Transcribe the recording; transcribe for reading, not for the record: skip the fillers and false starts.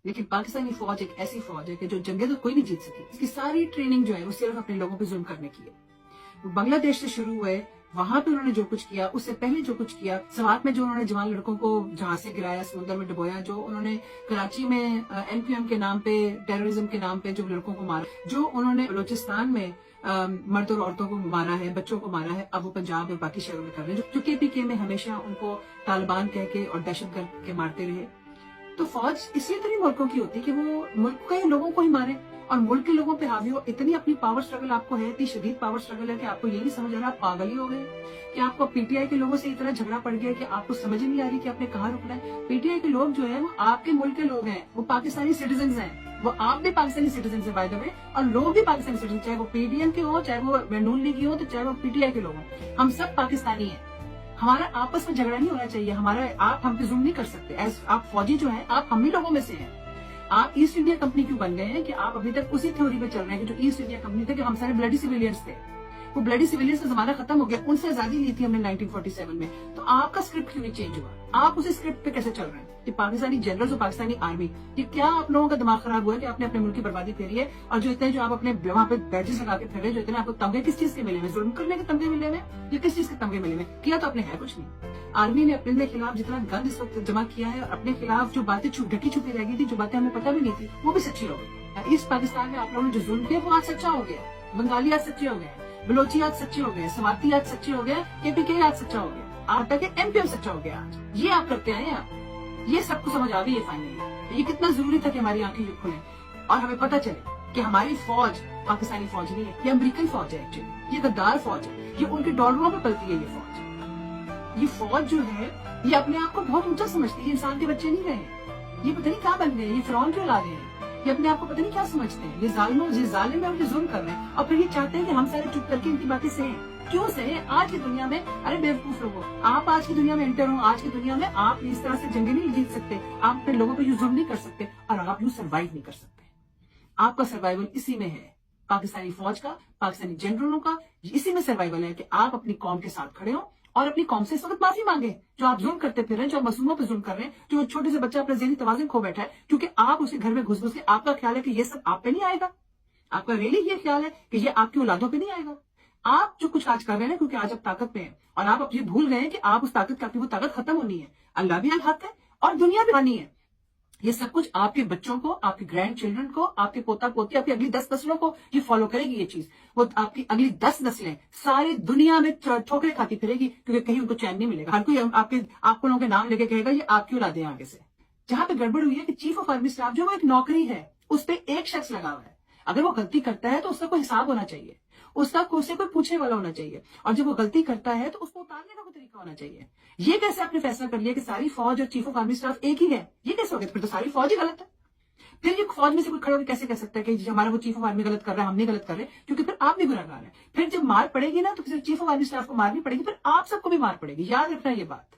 لیکن پاکستانی فوج ایک ایسی فوج ہے کہ جو جنگیں تو کوئی نہیں جیت سکی. اس کی ساری ٹریننگ جو ہے وہ صرف اپنے لوگوں پہ ظلم کرنے کی ہے. وہ بنگلہ دیش سے شروع ہوئے, وہاں پہ انہوں نے جو کچھ کیا, اس سے پہلے جو کچھ کیا, سوات میں جو انہوں نے جوان لڑکوں کو جہاز سے گرایا, سمندر میں ڈبویا, جو انہوں نے کراچی میں NPM کے نام پہ, ٹیررزم کے نام پہ جو لڑکوں کو مارا, جو انہوں نے بلوچستان میں مرد اور عورتوں کو مارا ہے, بچوں کو مارا ہے, اب وہ پنجاب اور باقی شہروں میں کر رہے ہیں, جو KPK میں ہمیشہ ان کو طالبان کہہ کے اور دہشت گرد کے مارتے رہے. تو فوج اس لیے تو نہیں ملکوں کی ہوتی کہ وہ ملک کے لوگوں کو ہی مارے اور ملک کے لوگوں پہ حاوی ہو. اتنی اپنی پاور سٹرگل آپ کو ہے, اتنی شدید پاور سٹرگل ہے کہ آپ کو یہ نہیں سمجھ آ رہا, آپ پاگل ہی ہو گئے, کہ آپ کو PTI کے لوگوں سے اتنا جھگڑا پڑ گیا کہ آپ کو سمجھ ہی نہیں آ رہی کہ آپ نے کہاں رکنا ہے. PTI کے لوگ جو ہیں وہ آپ کے ملک کے لوگ ہیں, وہ پاکستانی سٹیزنز ہیں, وہ آپ بھی پاکستانی سٹیزنز ہیں بائی دا وے, اور لوگ بھی پاکستانی سٹیزن, چاہے وہ PDM کے ہو, چاہے وہ نون لیگ کے ہو, تو چاہے وہ PTI کے لوگ ہوں, ہم سب پاکستانی ہیں. ہمارا آپس میں جھگڑا نہیں ہونا چاہیے. ہمارا آپ ہم پہ ظلم نہیں کر سکتے. آپ فوجی جو ہیں آپ ہم ہی لوگوں میں سے ہیں. آپ ایسٹ انڈیا کمپنی کیوں بن گئے ہیں کہ آپ ابھی تک اسی تھیوری پہ چل رہے ہیں کہ جو ایسٹ انڈیا کمپنی تھے کہ ہم سارے بلڈی سویلینز تھے. وہ بلڈی سویلینز کا زمانہ ختم ہو گیا, ان سے آزادی لی تھی ہم نے 1947 میں. تو آپ کا اسکرپٹ کیوں نہیں چینج ہوا؟ آپ اسی اسکرپٹ پہ کیسے چل رہے ہیں کہ پاکستانی جنرلز اور پاکستانی آرمی, یہ کیا آپ لوگوں کا دماغ خراب ہوا ہے کہ آپ نے اپنے ملک کی بربادی کری ہے؟ اور جو اتنے جو آپ اپنے وہاں پہ بیٹھے لگا کے پھر رہے, جو اتنے آپ کو تمغے کس چیز کے ملے ہوئے, ظلم کرنے کے تمغے ملے ہوئے, یا کس چیز کے تمغے ملے ہوئے؟ کیا تو آپ نے ہے کچھ نہیں. آرمی نے اپنے خلاف جتنا گند اس وقت جمع کیا ہے, اور اپنے خلاف جو باتیں ڈھکی چھپی رہ گئی تھی, جو باتیں ہمیں پتہ بھی نہیں تھی, وہ بھی سچی ہو گئی. اس پاکستان میں آپ لوگوں نے جو ظلم کیا وہ آج سچا ہو گیا. بنگالی آج سچے ہو گئے, بلوچی آج سچے ہو گئے, سواتی آج سچے ہو گئے, KPK آج سچا ہو گیا, آج تک MPM سچا ہو گیا. آج یہ آپ کرتے ہیں, آپ یہ سب کو سمجھ آ گئی ہے فائنلی. یہ کتنا ضروری تھا کہ ہماری آنکھیں کھلیں اور ہمیں پتہ چلے کہ ہماری فوج پاکستانی فوج نہیں ہے, یہ امریکن فوج ہے. ایکچولی یہ غدار فوج ہے, یہ ان کے ڈالروں پہ پلتی ہے. یہ فوج جو ہے یہ اپنے آپ کو بہت اونچا سمجھتی ہے. یہ انسان کے بچے نہیں رہے, یہ پتہ نہیں کیا بن گئے, یہ فرعون کیوں لا رہے ہیں, یہ اپنے آپ کو پتہ نہیں کیا سمجھتے ہیں. یہ ظالم ہے اور یہ ظلم کر رہے ہیں, اور پھر یہ چاہتے ہیں کہ ہم سارے چپ کر کے ان کی باتیں سہیں. کیوں سہیں؟ آج کی دنیا میں, ارے بیوقوف لوگوں, آپ آج کی دنیا میں انٹر ہوں, آج کی دنیا میں آپ اس طرح سے جنگیں نہیں جیت سکتے, آپ اپنے لوگوں پہ یوں ظلم نہیں کر سکتے, اور آپ یوں سروائیو نہیں کر سکتے. آپ کا سروائیول اسی میں ہے, پاکستانی فوج کا, پاکستانی جنرلوں کا, اسی میں سروائیول ہے کہ آپ اپنی قوم کے ساتھ کھڑے ہوں اور اپنی قوم سے اس وقت معافی مانگے جو آپ ظلم کرتے پھر رہے ہیں, جو معصوموں پہ ظلم کر رہے ہیں, جو چھوٹے سے بچہ اپنا ذہنی توازن کھو بیٹھا ہے کیونکہ آپ اسے گھر میں گھس گھس کے, آپ کا خیال ہے کہ یہ سب آپ پہ نہیں آئے گا. آپ کا ریلی یہ خیال ہے کہ یہ آپ کی اولادوں پہ نہیں آئے گا. آپ جو کچھ آج کر رہے ہیں کیونکہ آج آپ طاقت پہ ہیں, اور آپ اب یہ بھول گئے ہیں کہ آپ اس طاقت کی وہ طاقت ختم ہونی ہے. اللہ بھی الحق ہے اور دنیا بھی فانی ہے. یہ سب کچھ آپ کے بچوں کو, آپ کے گرینڈ چلڈرن کو, آپ کے پوتا پوتی, آپ کی اگلی 10 نسلوں کو یہ فالو کرے گی. یہ چیز وہ آپ کی اگلی 10 نسلیں ساری دنیا میں ٹھوکریں کھاتی پھرے گی, کیونکہ کہیں ان کو چین نہیں ملے گا. ہر کوئی آپ کو لوگوں کے نام لے کے کہے گا یہ آپ کی اولادیں آگے سے. جہاں پہ گڑبڑ ہوئی ہے کہ چیف آف آرمی اسٹاف جو وہ ایک نوکری ہے, اس پہ ایک شخص لگا ہوا ہے. اگر وہ غلطی کرتا ہے تو اس کا کوئی حساب ہونا چاہیے, اسے کوئی پوچھنے والا ہونا چاہیے, اور جب وہ غلطی کرتا ہے تو اس کو اتارنے کا کوئی طریقہ ہونا چاہیے. یہ کیسے آپ نے فیصلہ کر لیا کہ ساری فوج اور چیف آف آرمی اسٹاف ایک ہی ہے؟ یہ کیسے ہو گیا؟ پھر تو ساری فوج ہی غلط ہے. پھر یہ فوج میں سے کوئی کھڑا ہو کے کیسے کہہ سکتا ہے کہ ہمارا وہ چیف آف آرمی غلط کر رہا ہے, ہم نہیں غلط کر رہے, کیونکہ پھر آپ بھی گنہگار ہیں. پھر جب مار پڑے گی نا تو پھر چیف آف آرمی اسٹاف کو مارنی پڑے گی, پھر آپ سب کو بھی مار پڑے گی. یاد رکھنا یہ بات.